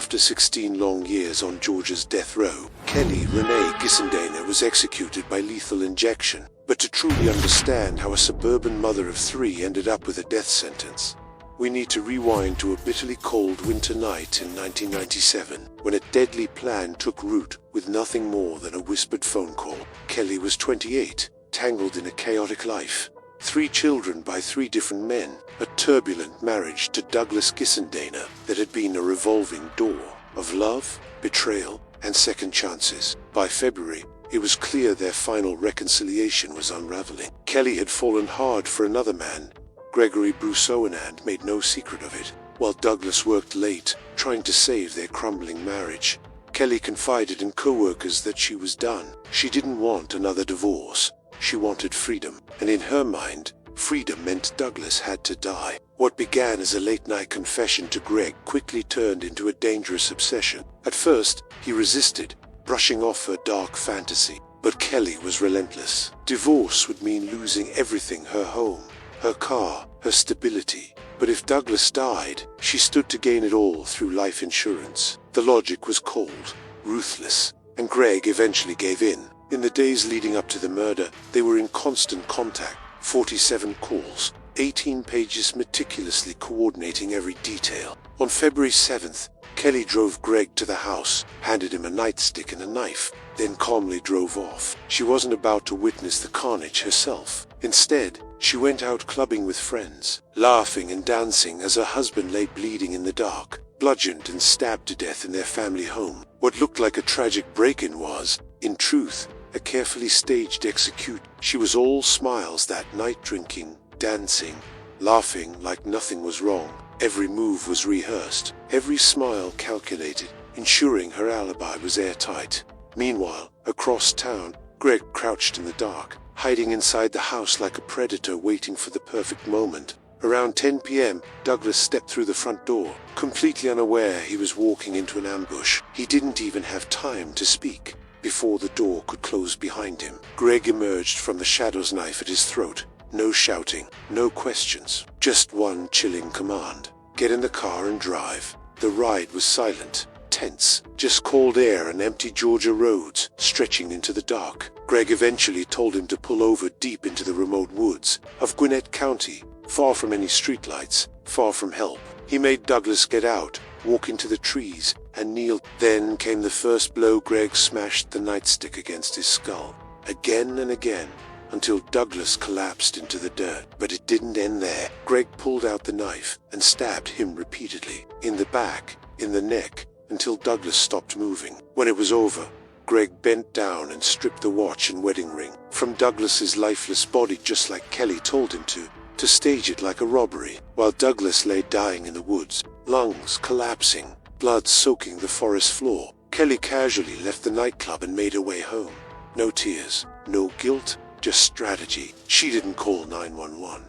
After 16 long years on Georgia's death row, Kelly Gissendaner was executed by lethal injection. But to truly understand how a suburban mother of 3 ended up with a death sentence, we need to rewind to a bitterly cold winter night in 1997, when a deadly plan took root with nothing more than a whispered phone call. Kelly was 28, tangled in a chaotic life. 3 children by 3 different men, a turbulent marriage to Douglas Gissendaner that had been a revolving door of love, betrayal, and second chances. By February, it was clear their final reconciliation was unraveling. Kelly had fallen hard for another man, Gregory, and made no secret of it. While Douglas worked late, trying to save their crumbling marriage, Kelly confided in co-workers that she was done. She didn't want another divorce. She wanted freedom. And in her mind, freedom meant Douglas had to die. What began as a late-night confession to Greg quickly turned into a dangerous obsession. At first, he resisted, brushing off her dark fantasy. But Kelly was relentless. Divorce would mean losing everything: her home, her car, her stability. But if Douglas died, she stood to gain it all through life insurance. The logic was cold, ruthless, and Greg eventually gave in. In the days leading up to the murder, they were in constant contact. 47 calls, 18 pages meticulously coordinating every detail. On February 7th, Kelly drove Greg to the house, handed him a nightstick and a knife, then calmly drove off. She wasn't about to witness the carnage herself. Instead, she went out clubbing with friends, laughing and dancing as her husband lay bleeding in the dark, bludgeoned and stabbed to death in their family home. What looked like a tragic break-in was, in truth, a carefully staged execution. She was all smiles that night, drinking, dancing, laughing like nothing was wrong. Every move was rehearsed, every smile calculated, ensuring her alibi was airtight. Meanwhile, across town, Greg crouched in the dark, hiding inside the house like a predator waiting for the perfect moment. Around 10 p.m., Douglas stepped through the front door, completely unaware he was walking into an ambush. He didn't even have time to speak before the door could close behind him. Greg emerged from the shadows, knife at his throat. No shouting, no questions, just one chilling command: get in the car and drive. The ride was silent, tense, just cold air and empty Georgia roads stretching into the dark. Greg eventually told him to pull over deep into the remote woods of Gwinnett County, far from any streetlights, far from help. He made Douglas get out, walk into the trees, and kneel. Then came the first blow. Greg smashed the nightstick against his skull, again and again, until Douglas collapsed into the dirt. But it didn't end there. Greg pulled out the knife and stabbed him repeatedly, in the back, in the neck, until Douglas stopped moving. When it was over, Greg bent down and stripped the watch and wedding ring from Douglas's lifeless body, just like Kelly told him to stage it like a robbery. While Douglas lay dying in the woods, lungs collapsing, blood soaking the forest floor, Kelly casually left the nightclub and made her way home. No tears, no guilt, just strategy. She didn't call 911.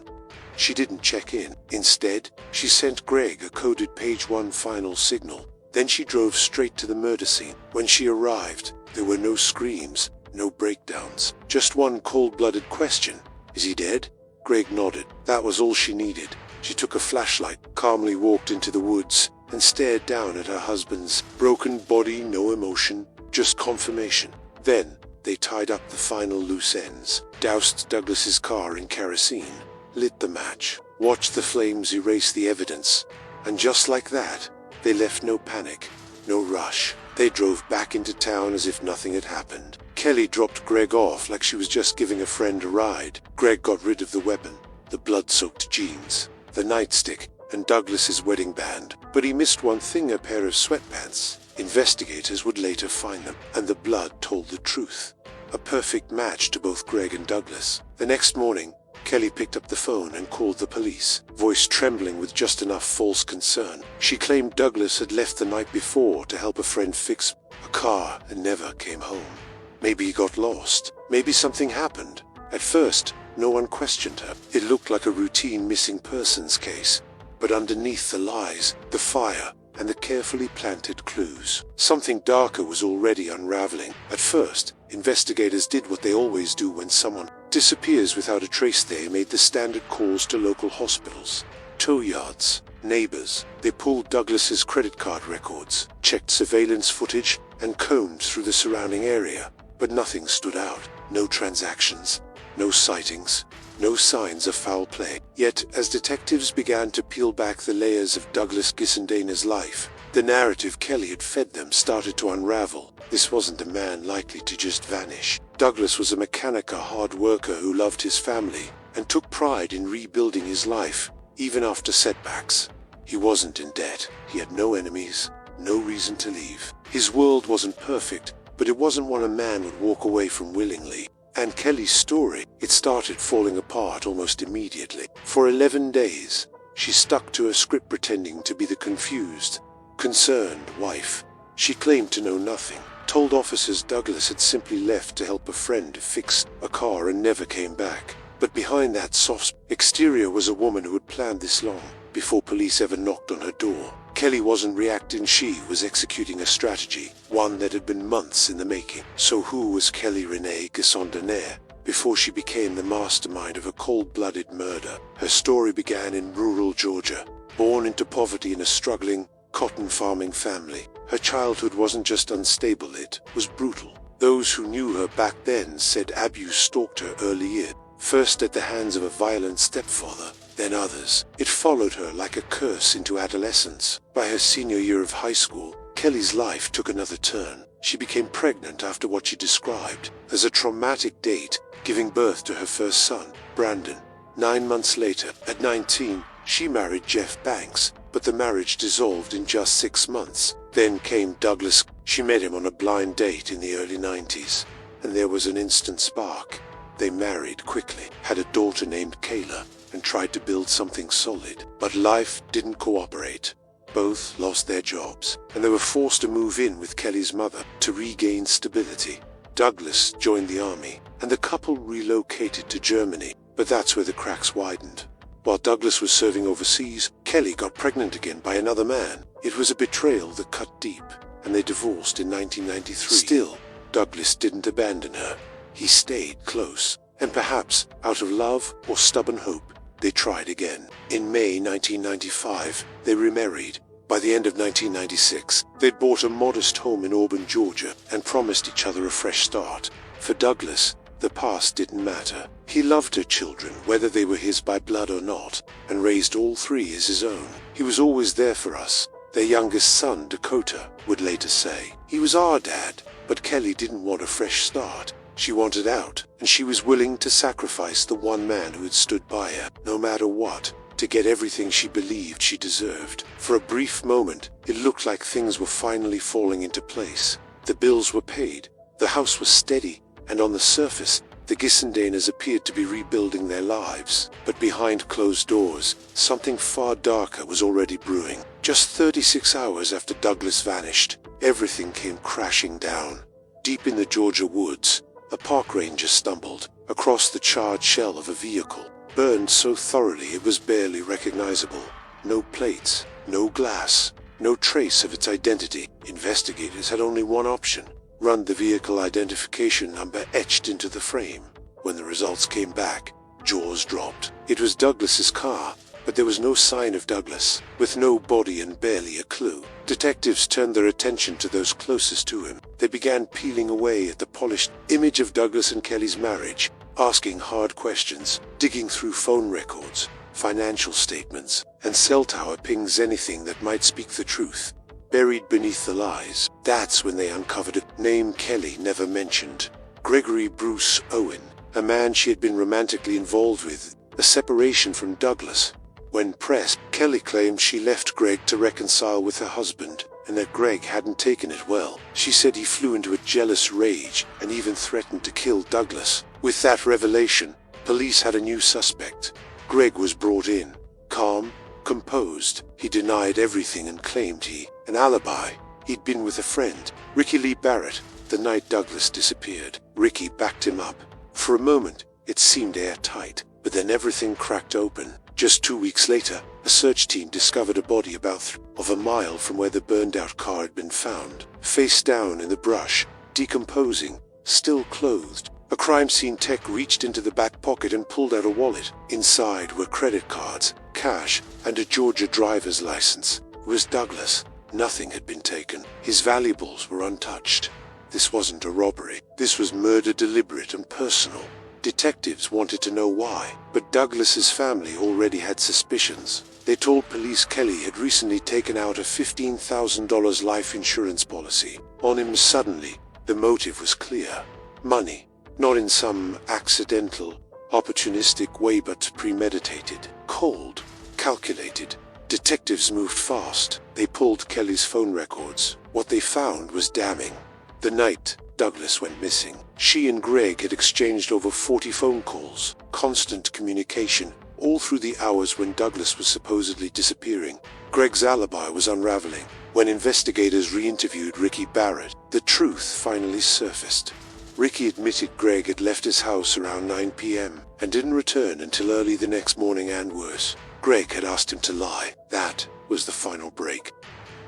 She didn't check in. Instead, she sent Greg a coded page 1 final signal. Then she drove straight to the murder scene. When she arrived, there were no screams, no breakdowns, just one cold-blooded question: is he dead? Greg nodded. That was all she needed. She took a flashlight, calmly walked into the woods, and stared down at her husband's broken body. No emotion, just confirmation. Then, they tied up the final loose ends, doused Douglas's car in kerosene, lit the match, watched the flames erase the evidence, and just like that, they left no panic, no rush. They drove back into town as if nothing had happened. Kelly dropped Greg off like she was just giving a friend a ride. Greg got rid of the weapon, the blood-soaked jeans, the nightstick, and Douglas's wedding band. But he missed one thing: a pair of sweatpants. Investigators would later find them, and the blood told the truth. A perfect match to both Greg and Douglas. The next morning, Kelly picked up the phone and called the police, voice trembling with just enough false concern. She claimed Douglas had left the night before to help a friend fix a car and never came home. Maybe he got lost. Maybe something happened. At first, no one questioned her. It looked like a routine missing persons case. But underneath the lies, the fire, and the carefully planted clues, something darker was already unraveling. At first, investigators did what they always do when someone disappears without a trace. They made the standard calls to local hospitals, tow yards, Neighbors, they pulled Douglas's credit card records, checked surveillance footage, and combed through the surrounding area. But nothing stood out. No transactions, no sightings, no signs of foul play. Yet, as detectives began to peel back the layers of Douglas Gissendaner's life, the narrative Kelly had fed them started to unravel. This wasn't a man likely to just vanish. Douglas was a mechanic, a hard worker who loved his family and took pride in rebuilding his life, even after setbacks. He wasn't in debt. He had no enemies, no reason to leave. His world wasn't perfect, but it wasn't one a man would walk away from willingly. And Kelly's story, it started falling apart almost immediately. For 11 days, she stuck to her script, pretending to be the confused, concerned wife. She claimed to know nothing, told officers Douglas had simply left to help a friend fix a car and never came back. But behind that soft exterior was a woman who had planned this long, before police ever knocked on her door. Kelly wasn't reacting, she was executing a strategy, one that had been months in the making. So who was Kelly Gissendaner before she became the mastermind of a cold-blooded murder? Her story began in rural Georgia. Born into poverty in a struggling, cotton farming family, her childhood wasn't just unstable, it was brutal. Those who knew her back then said abuse stalked her early years, first at the hands of a violent stepfather, then others. It followed her like a curse into adolescence. By her senior year of high school, Kelly's life took another turn. She became pregnant after what she described as a traumatic date, giving birth to her first son, Brandon. 9 months later, at 19, she married Jeff Banks, but the marriage dissolved in just 6 months. Then came Douglas. She met him on a blind date in the early 90s, and there was an instant spark. They married quickly, had a daughter named Kayla, and tried to build something solid. But life didn't cooperate. Both lost their jobs, and they were forced to move in with Kelly's mother to regain stability. Douglas joined the army, and the couple relocated to Germany, but that's where the cracks widened. While Douglas was serving overseas, Kelly got pregnant again by another man. It was a betrayal that cut deep, and they divorced in 1993. Still, Douglas didn't abandon her. He stayed close, and perhaps out of love or stubborn hope, they tried again. In May 1995, they remarried. By the end of 1996, they'd bought a modest home in Auburn, Georgia, and promised each other a fresh start. For Douglas, the past didn't matter. He loved her children, whether they were his by blood or not, and raised all three as his own. He was always there for us, their youngest son, Dakota, would later say. He was our dad, but Kelly didn't want a fresh start. She wanted out, and she was willing to sacrifice the one man who had stood by her, no matter what, to get everything she believed she deserved. For a brief moment, it looked like things were finally falling into place. The bills were paid, the house was steady, and on the surface, the Gissendaners appeared to be rebuilding their lives. But behind closed doors, something far darker was already brewing. Just 36 hours after Douglas vanished, everything came crashing down. Deep in the Georgia woods, a park ranger stumbled across the charred shell of a vehicle, burned so thoroughly it was barely recognizable. No plates, no glass, no trace of its identity. Investigators had only one option: run the vehicle identification number etched into the frame. When the results came back, jaws dropped. It was Douglas's car, but there was no sign of Douglas. With no body and barely a clue, detectives turned their attention to those closest to him. They began peeling away at the polished image of Douglas and Kelly's marriage, asking hard questions, digging through phone records, financial statements, and cell tower pings, anything that might speak the truth. Buried beneath the lies, that's when they uncovered a name Kelly never mentioned: Gregory Bruce Owen, a man she had been romantically involved with, a separation from Douglas. When pressed, Kelly claimed she left Greg to reconcile with her husband, and that Greg hadn't taken it well. She said he flew into a jealous rage and even threatened to kill Douglas. With that revelation, police had a new suspect. Greg was brought in, calm, composed. He denied everything and claimed an alibi. He'd been with a friend, Ricky Lee Barrett, the night Douglas disappeared. Ricky backed him up. For a moment, it seemed airtight, but then everything cracked open. Just 2 weeks later, a search team discovered a body about a mile from where the burned-out car had been found, face down in the brush, decomposing, still clothed. A crime scene tech reached into the back pocket and pulled out a wallet. Inside were credit cards, cash, and a Georgia driver's license. It was Douglas. Nothing had been taken. His valuables were untouched. This wasn't a robbery. This was murder, deliberate and personal. Detectives wanted to know why, but Douglas's family already had suspicions. They told police Kelly had recently taken out a $15,000 life insurance policy on him. Suddenly, the motive was clear. Money. Not in some accidental, opportunistic way, but premeditated, cold, calculated. Detectives moved fast. They pulled Kelly's phone records. What they found was damning. The night Douglas went missing, she and Greg had exchanged over 40 phone calls, constant communication, all through the hours when Douglas was supposedly disappearing. Greg's alibi was unraveling. When investigators re-interviewed Ricky Barrett, the truth finally surfaced. Ricky admitted Greg had left his house around 9 p.m. and didn't return until early the next morning, and worse, Greg had asked him to lie. That was the final break.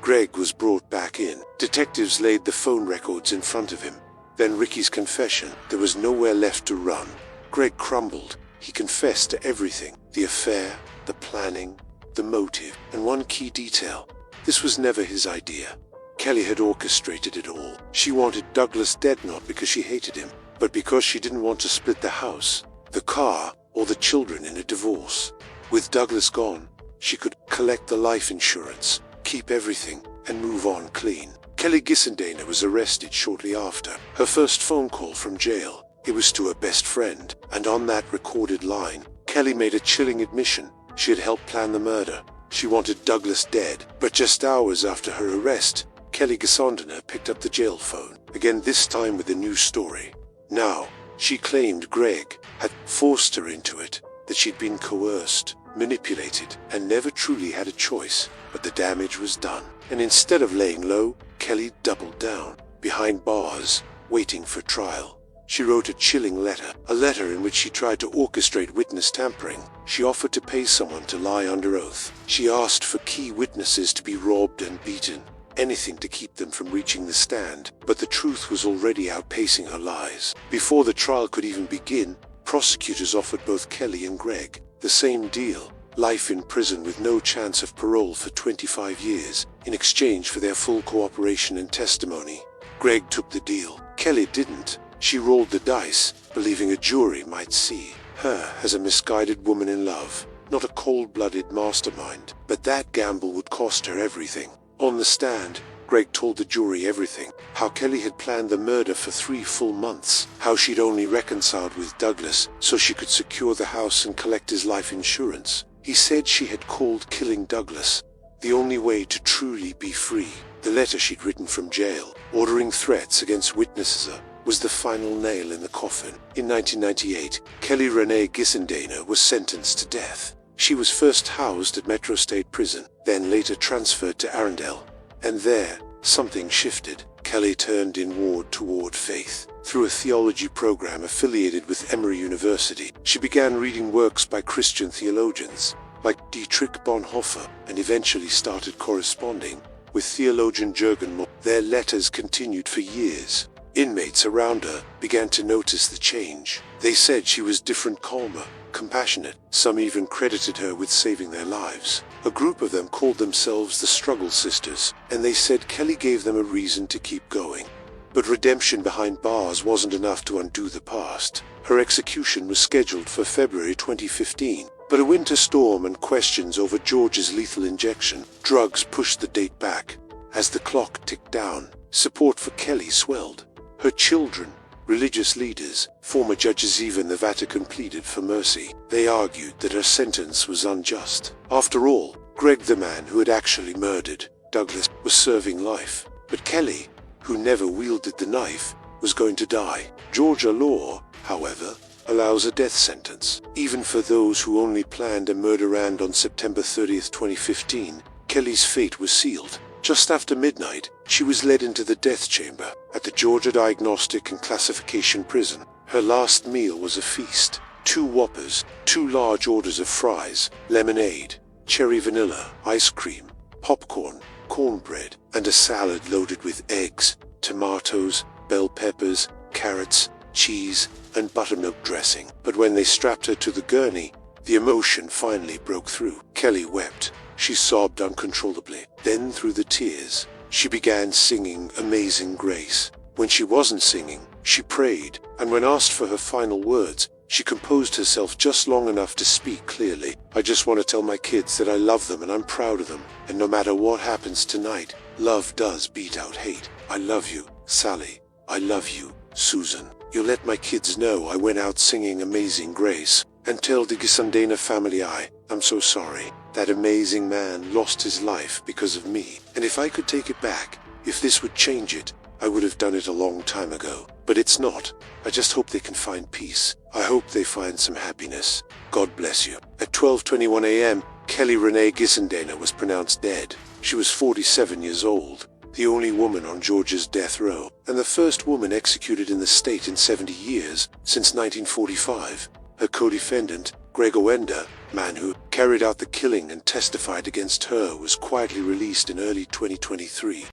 Greg was brought back in. Detectives laid the phone records in front of him. Then Ricky's confession. There was nowhere left to run. Greg crumbled. He confessed to everything. The affair, the planning, the motive, and one key detail. This was never his idea. Kelly had orchestrated it all. She wanted Douglas dead, not because she hated him, but because she didn't want to split the house, the car, or the children in a divorce. With Douglas gone, she could collect the life insurance, keep everything, and move on clean. Kelly Gissendaner was arrested shortly after. Her first phone call from jail. It was to her best friend, and on that recorded line, Kelly made a chilling admission. She had helped plan the murder. She wanted Douglas dead, but just hours after her arrest, Kelly Gissendaner picked up the jail phone, again this time with a new story. Now, she claimed Greg had forced her into it, that she'd been coerced, manipulated, and never truly had a choice, but the damage was done. And instead of laying low, Kelly doubled down, behind bars, waiting for trial. She wrote a chilling letter, a letter in which she tried to orchestrate witness tampering. She offered to pay someone to lie under oath. She asked for key witnesses to be robbed and beaten, anything to keep them from reaching the stand, but the truth was already outpacing her lies. Before the trial could even begin, prosecutors offered both Kelly and Greg the same deal: life in prison with no chance of parole for 25 years, in exchange for their full cooperation and testimony. Greg took the deal. Kelly didn't. She rolled the dice, believing a jury might see her as a misguided woman in love, not a cold-blooded mastermind. But that gamble would cost her everything. On the stand, Greg told the jury everything: how Kelly had planned the murder for 3 full months, how she'd only reconciled with Douglas so she could secure the house and collect his life insurance. He said she had called killing Douglas the only way to truly be free. The letter she'd written from jail, ordering threats against witnesses, was the final nail in the coffin. In 1998, Kelly Renee Gissendaner was sentenced to death. She was first housed at Metro State Prison, then later transferred to Arundel. And there, something shifted. Kelly turned inward toward faith. Through a theology program affiliated with Emory University, she began reading works by Christian theologians, like Dietrich Bonhoeffer, and eventually started corresponding with theologian Jürgen Mohr. Their letters continued for years. Inmates around her began to notice the change. They said she was different, calmer, compassionate. Some even credited her with saving their lives. A group of them called themselves the Struggle Sisters, and they said Kelly gave them a reason to keep going. But redemption behind bars wasn't enough to undo the past. Her execution was scheduled for February 2015, but a winter storm and questions over George's lethal injection drugs pushed the date back. As the clock ticked down, support for Kelly swelled. Her children, religious leaders, former judges, even the Vatican pleaded for mercy. They argued that her sentence was unjust. After all, Greg, the man who had actually murdered Douglas, was serving life. But Kelly, who never wielded the knife, was going to die. Georgia law, however, allows a death sentence, even for those who only planned a murder. And on September 30th, 2015, Kelly's fate was sealed. Just after midnight, she was led into the death chamber at the Georgia Diagnostic and Classification Prison. Her last meal was a feast: 2 Whoppers, 2 large orders of fries, lemonade, cherry vanilla, ice cream, popcorn, cornbread, and a salad loaded with eggs, tomatoes, bell peppers, carrots, cheese, and buttermilk dressing. But when they strapped her to the gurney, the emotion finally broke through. Kelly wept. She sobbed uncontrollably. Then, through the tears, she began singing Amazing Grace. When she wasn't singing, she prayed, and when asked for her final words, she composed herself just long enough to speak clearly. I just want to tell my kids that I love them and I'm proud of them, and no matter what happens tonight, love does beat out hate. I love you, Sally. I love you, Susan. You let my kids know I went out singing Amazing Grace, and tell the Gissendaner family I'm so sorry. That amazing man lost his life because of me, and if I could take it back, if this would change it, I would have done it a long time ago. But it's not. I just hope they can find peace. I hope they find some happiness. God bless you. At 12:21 a.m., Kelly Renee Gissendaner was pronounced dead. She was 47 years old, the only woman on Georgia's death row, and the first woman executed in the state in 70 years, since 1945. Her co-defendant, Gregory, man who carried out the killing and testified against her, was quietly released in early 2023.